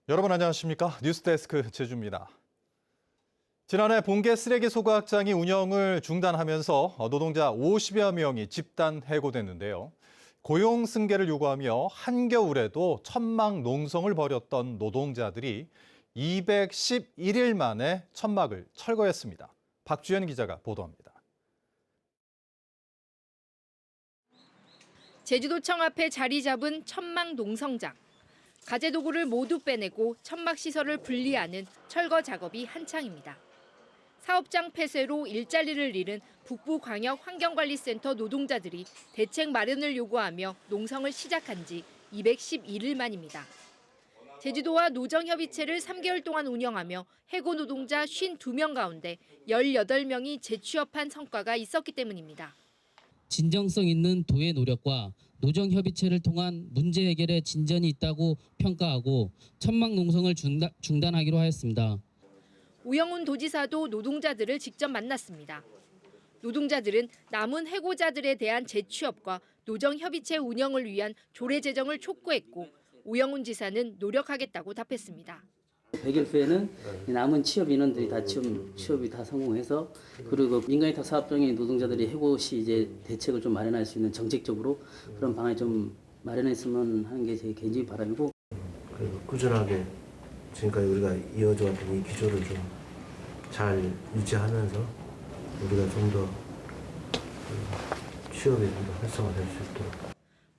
여러분 안녕하십니까? 뉴스데스크 제주입니다. 지난해 봉계 쓰레기 소각장이 운영을 중단하면서 노동자 50여 명이 집단 해고됐는데요. 고용 승계를 요구하며 한겨울에도 천막 농성을 벌였던 노동자들이 211일 만에 천막을 철거했습니다. 박주연 기자가 보도합니다. 제주도청 앞에 자리 잡은 천막 농성장. 가재 도구를 모두 빼내고 천막 시설을 분리하는 철거 작업이 한창입니다. 사업장 폐쇄로 일자리를 잃은 북부광역 환경관리센터 노동자들이 대책 마련을 요구하며 농성을 시작한 지 211일 만입니다. 제주도와 노정협의체를 3개월 동안 운영하며 해고 노동자 52명 가운데 18명이 재취업한 성과가 있었기 때문입니다. 진정성 있는 도의 노력과 노정협의체를 통한 문제 해결에 진전이 있다고 평가하고 천막 농성을 중단하기로 하였습니다. 우영훈 도지사도 노동자들을 직접 만났습니다. 노동자들은 남은 해고자들에 대한 재취업과 노정협의체 운영을 위한 조례 제정을 촉구했고 우영훈 지사는 노력하겠다고 답했습니다. 100일 후에는 남은 취업 인원들이 다 취업이 다 성공해서 그리고 민간위탁 사업장의 노동자들이 해고 시 이제 대책을 좀 마련할 수 있는 정책적으로 그런 방안을 좀 마련했으면 하는 게 제 개인적인 바람이고. 그리고 꾸준하게 지금까지 우리가 이어져 왔던 이 기조를 좀 잘 유지하면서 우리가 좀 더 취업이 좀 더 활성화될 수 있도록.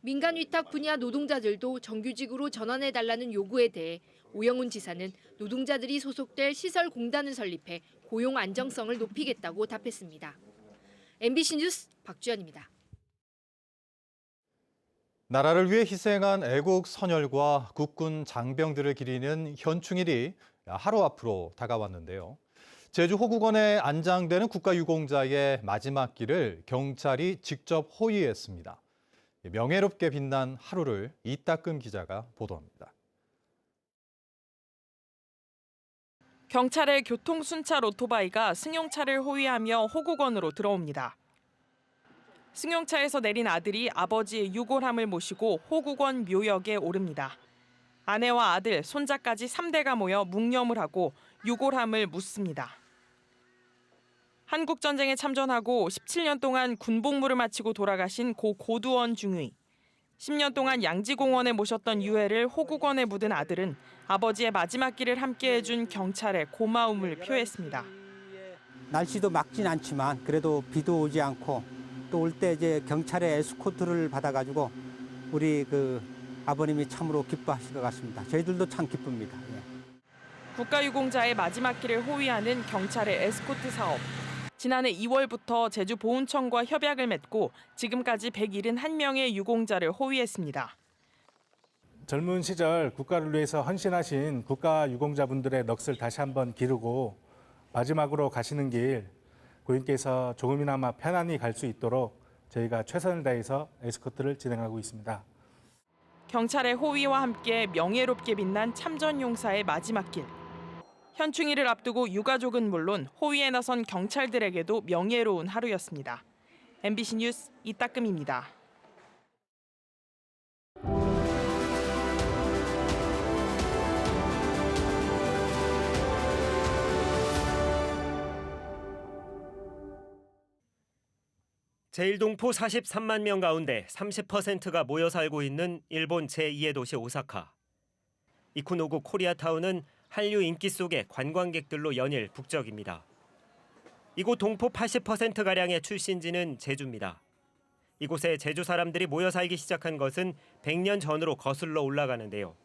민간 위탁 분야 노동자들도 정규직으로 전환해달라는 요구에 대해 우영훈 지사는 노동자들이 소속될 시설공단을 설립해 고용 안정성을 높이겠다고 답했습니다. MBC 뉴스 박주연입니다. 나라를 위해 희생한 애국 선열과 국군 장병들을 기리는 현충일이 하루 앞으로 다가왔는데요. 제주 호국원에 안장되는 국가유공자의 마지막 길을 경찰이 직접 호위했습니다. 명예롭게 빛난 하루를 이따금 기자가 보도합니다. 경찰의 교통순찰 오토바이가 승용차를 호위하며 호국원으로 들어옵니다. 승용차에서 내린 아들이 아버지의 유골함을 모시고 호국원 묘역에 오릅니다. 아내와 아들, 손자까지 3대가 모여 묵념을 하고 유골함을 묻습니다. 한국전쟁에 참전하고 17년 동안 군복무를 마치고 돌아가신 고 고두원 중위. 10년 동안 양지공원에 모셨던 유해를 호국원에 묻은 아들은 아버지의 마지막 길을 함께해준 경찰에 고마움을 표했습니다. 날씨도 막진 않지만 그래도 비도 오지 않고 또 올 때 이제 경찰의 에스코트를 받아가지고 우리 아버님이 참으로 기뻐하실 것 같습니다. 저희들도 참 기쁩니다. 국가유공자의 마지막 길을 호위하는 경찰의 에스코트 사업. 지난해 2월부터 제주보훈청과 협약을 맺고 지금까지 171명의 유공자를 호위했습니다. 젊은 시절 국가를 위해서 헌신하신 국가유공자분들의 넋을 다시 한번 기르고 마지막으로 가시는 길 고인께서 조금이나마 편안히 갈 수 있도록 저희가 최선을 다해서 에스코트를 진행하고 있습니다. 경찰의 호위와 함께 명예롭게 빛난 참전용사의 마지막 길. 현충일을 앞두고 유가족은 물론 호위에 나선 경찰들에게도 명예로운 하루였습니다. MBC 뉴스 이따금입니다. 제1동포 43만 명 가운데 30%가 모여 살고 있는 일본 제2의 도시 오사카. 이쿠노구 코리아타운은 한류 인기 속에 관광객들로 연일 북적입니다. 이곳 동포 80%가량의 출신지는 제주입니다. 이곳에 제주 사람들이 모여 살기 시작한 것은 100년 전으로 거슬러 올라가는데요.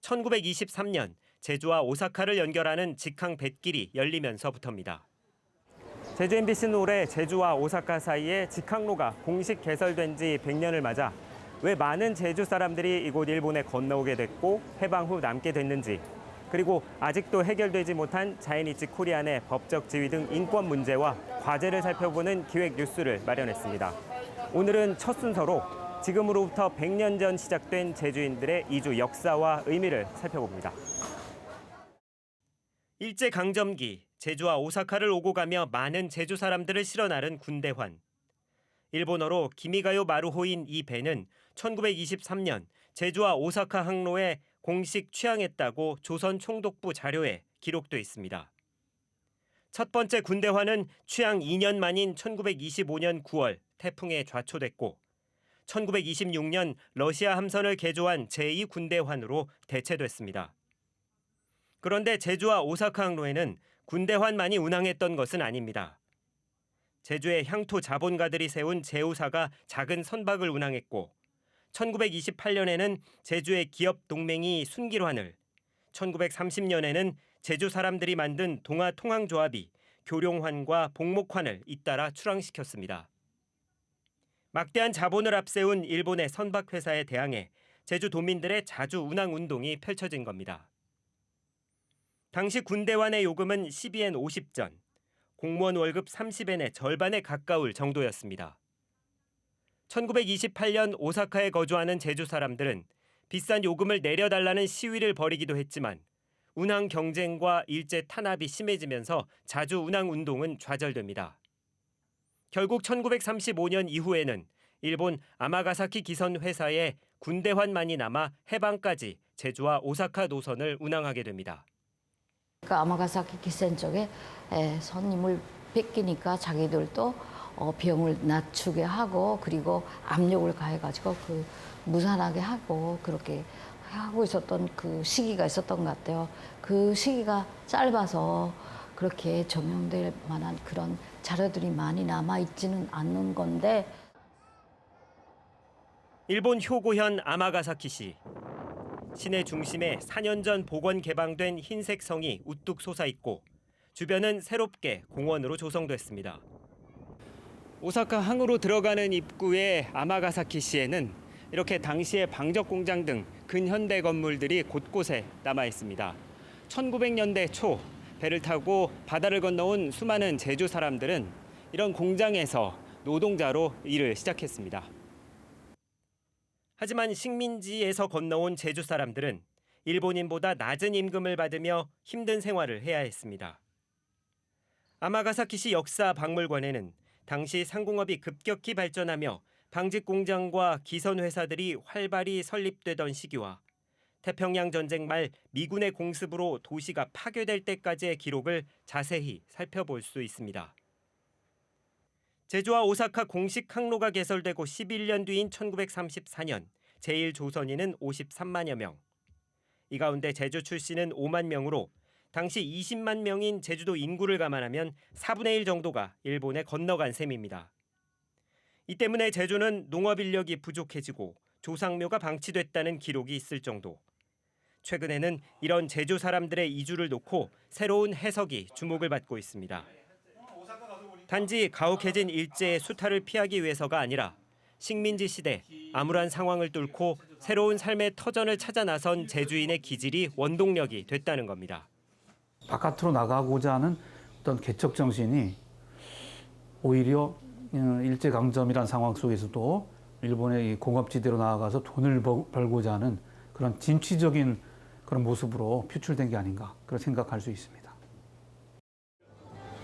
1923년 제주와 오사카를 연결하는 직항 뱃길이 열리면서부터입니다. 제주 MBC는 올해 제주와 오사카 사이에 직항로가 공식 개설된 지 100년을 맞아 왜 많은 제주 사람들이 이곳 일본에 건너오게 됐고 해방 후 남게 됐는지, 그리고 아직도 해결되지 못한 자이니치 코리안의 법적 지위 등 인권 문제와 과제를 살펴보는 기획 뉴스를 마련했습니다. 오늘은 첫 순서로 지금으로부터 100년 전 시작된 제주인들의 이주 역사와 의미를 살펴봅니다. 일제강점기, 제주와 오사카를 오고 가며 많은 제주 사람들을 실어 나른 군대환. 일본어로 기미가요 마루호인 이 배는 1923년 제주와 오사카 항로에 공식 취항했다고 조선 총독부 자료에 기록돼 있습니다. 첫 번째 군대환은 취항 2년 만인 1925년 9월 태풍에 좌초됐고 1926년 러시아 함선을 개조한 제2군대환으로 대체됐습니다. 그런데 제주와 오사카 항로에는 군대환만이 운항했던 것은 아닙니다. 제주의 향토 자본가들이 세운 제우사가 작은 선박을 운항했고 1928년에는 제주의 기업 동맹이 순길환을, 1930년에는 제주 사람들이 만든 동아통항조합이 교룡환과 복목환을 잇따라 출항시켰습니다. 막대한 자본을 앞세운 일본의 선박회사에 대항해 제주 도민들의 자주 운항 운동이 펼쳐진 겁니다. 당시 군대환의 요금은 12엔 50전, 공무원 월급 30엔의 절반에 가까울 정도였습니다. 1928년 오사카에 거주하는 제주 사람들은 비싼 요금을 내려달라는 시위를 벌이기도 했지만 운항 경쟁과 일제 탄압이 심해지면서 자주 운항 운동은 좌절됩니다. 결국 1935년 이후에는 일본 아마가사키 기선 회사에 군대환만이 남아 해방까지 제주와 오사카 노선을 운항하게 됩니다. 그 아마가사키 기센 쪽에 손님을 뺏기니까 자기들도 비용을 낮추게 하고 그리고 압력을 가해가지고 그 무산하게 하고 그렇게 하고 있었던 그 시기가 있었던 것 같아요. 그 시기가 짧아서 그렇게 적용될 만한 그런 자료들이 많이 남아있지는 않는 건데 일본 효고현 아마가사키시. 시내 중심에 4년 전 복원 개방된 흰색 성이 우뚝 솟아있고 주변은 새롭게 공원으로 조성됐습니다. 오사카 항으로 들어가는 입구의 아마가사키시에는 이렇게 당시의 방적 공장 등 근현대 건물들이 곳곳에 남아 있습니다. 1900년대 초 배를 타고 바다를 건너온 수많은 제주 사람들은 이런 공장에서 노동자로 일을 시작했습니다. 하지만 식민지에서 건너온 제주 사람들은 일본인보다 낮은 임금을 받으며 힘든 생활을 해야 했습니다. 아마가사키시 역사 박물관에는 당시 상공업이 급격히 발전하며 방직 공장과 기선 회사들이 활발히 설립되던 시기와 태평양 전쟁 말 미군의 공습으로 도시가 파괴될 때까지의 기록을 자세히 살펴볼 수 있습니다. 제주와 오사카 공식 항로가 개설되고 11년 뒤인 1934년 제1조선인은 53만여 명. 이 가운데 제주 출신은 5만 명으로 당시 20만 명인 제주도 인구를 감안하면 4분의 1 정도가 일본에 건너간 셈입니다. 이 때문에 제주는 농업 인력이 부족해지고 조상묘가 방치됐다는 기록이 있을 정도. 최근에는 이런 제주 사람들의 이주를 놓고 새로운 해석이 주목을 받고 있습니다. 단지 가혹해진 일제의 수탈을 피하기 위해서가 아니라 식민지 시대 암울한 상황을 뚫고 새로운 삶의 터전을 찾아 나선 제주인의 기질이 원동력이 됐다는 겁니다. 바깥으로 나가고자 하는 어떤 개척 정신이 오히려 일제강점이라는 상황 속에서도 일본의 공업지대로 나아가서 돈을 벌고자 하는 그런 진취적인 그런 모습으로 표출된 게 아닌가 그런 생각할 수 있습니다.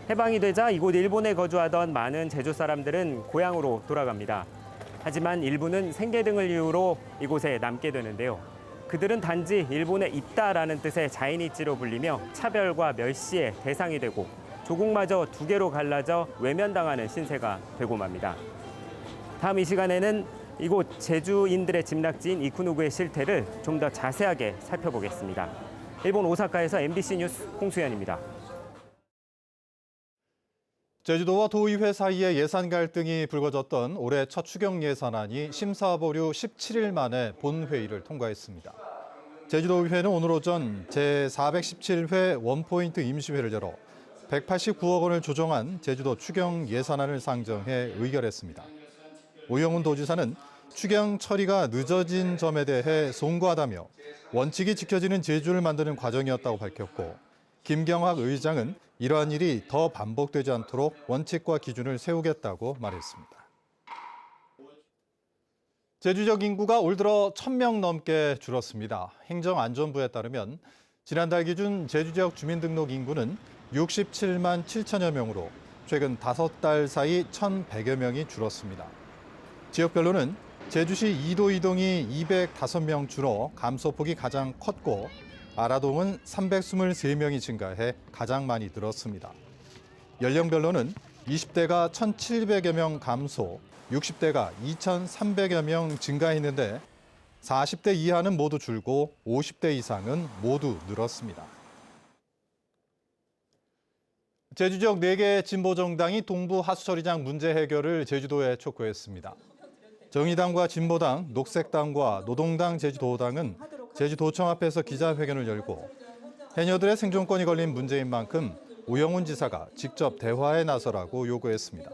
해방이 되자 이곳 일본에 거주하던 많은 제주 사람들은 고향으로 돌아갑니다. 하지만 일부는 생계 등을 이유로 이곳에 남게 되는데요. 그들은 단지 일본에 있다라는 뜻의 자인이찌로 불리며 차별과 멸시의 대상이 되고 조국마저 두 개로 갈라져 외면당하는 신세가 되고 맙니다. 다음 이 시간에는 이곳 제주인들의 집락지인 이쿠누구의 실태를 좀 더 자세하게 살펴보겠습니다. 일본 오사카에서 MBC 뉴스 홍수연입니다. 제주도와 도의회 사이에 예산 갈등이 불거졌던 올해 첫 추경 예산안이 심사 보류 17일 만에 본회의를 통과했습니다. 제주도의회는 오늘 오전 제417회 원포인트 임시회를 열어 189억 원을 조정한 제주도 추경 예산안을 상정해 의결했습니다. 오영훈 도지사는 추경 처리가 늦어진 점에 대해 송구하다며 원칙이 지켜지는 제주를 만드는 과정이었다고 밝혔고, 김경학 의장은 이러한 일이 더 반복되지 않도록 원칙과 기준을 세우겠다고 말했습니다. 제주 지역 인구가 올 들어 1,000명 넘게 줄었습니다. 행정안전부에 따르면 지난달 기준 제주 지역 주민등록 인구는 67만 7천여 명으로 최근 5달 사이 1,100여 명이 줄었습니다. 지역별로는 제주시 이도 이동이 205명 줄어 감소폭이 가장 컸고 아라동은 323명이 증가해 가장 많이 늘었습니다. 연령별로는 20대가 1,700여 명 감소, 60대가 2,300여 명 증가했는데 40대 이하는 모두 줄고 50대 이상은 모두 늘었습니다. 제주 지역 4개 진보정당이 동부 하수처리장 문제 해결을 제주도에 촉구했습니다. 정의당과 진보당, 녹색당과 노동당, 제주도당은 제주도청 앞에서 기자회견을 열고 해녀들의 생존권이 걸린 문제인 만큼 우영훈 지사가 직접 대화에 나서라고 요구했습니다.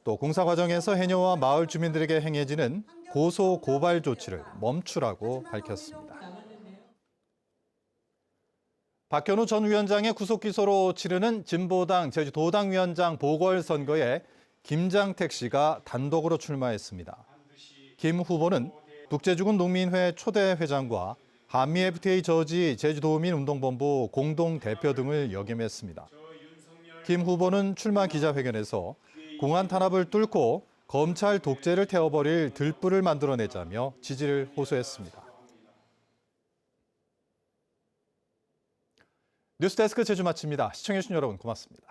또 공사 과정에서 해녀와 마을 주민들에게 행해지는 고소 고발 조치를 멈추라고 밝혔습니다. 박현우 전 위원장의 구속 기소로 치르는 진보당 제주도당 위원장 보궐선거에 김장택 씨가 단독으로 출마했습니다. 김 후보는 북제주군 농민회 초대 회장과 한미 FTA 저지 제주도민운동본부 공동대표 등을 역임했습니다. 김 후보는 출마 기자회견에서 공안 탄압을 뚫고 검찰 독재를 태워버릴 들불을 만들어내자며 지지를 호소했습니다. 뉴스데스크 제주 마칩니다. 시청해주신 여러분 고맙습니다.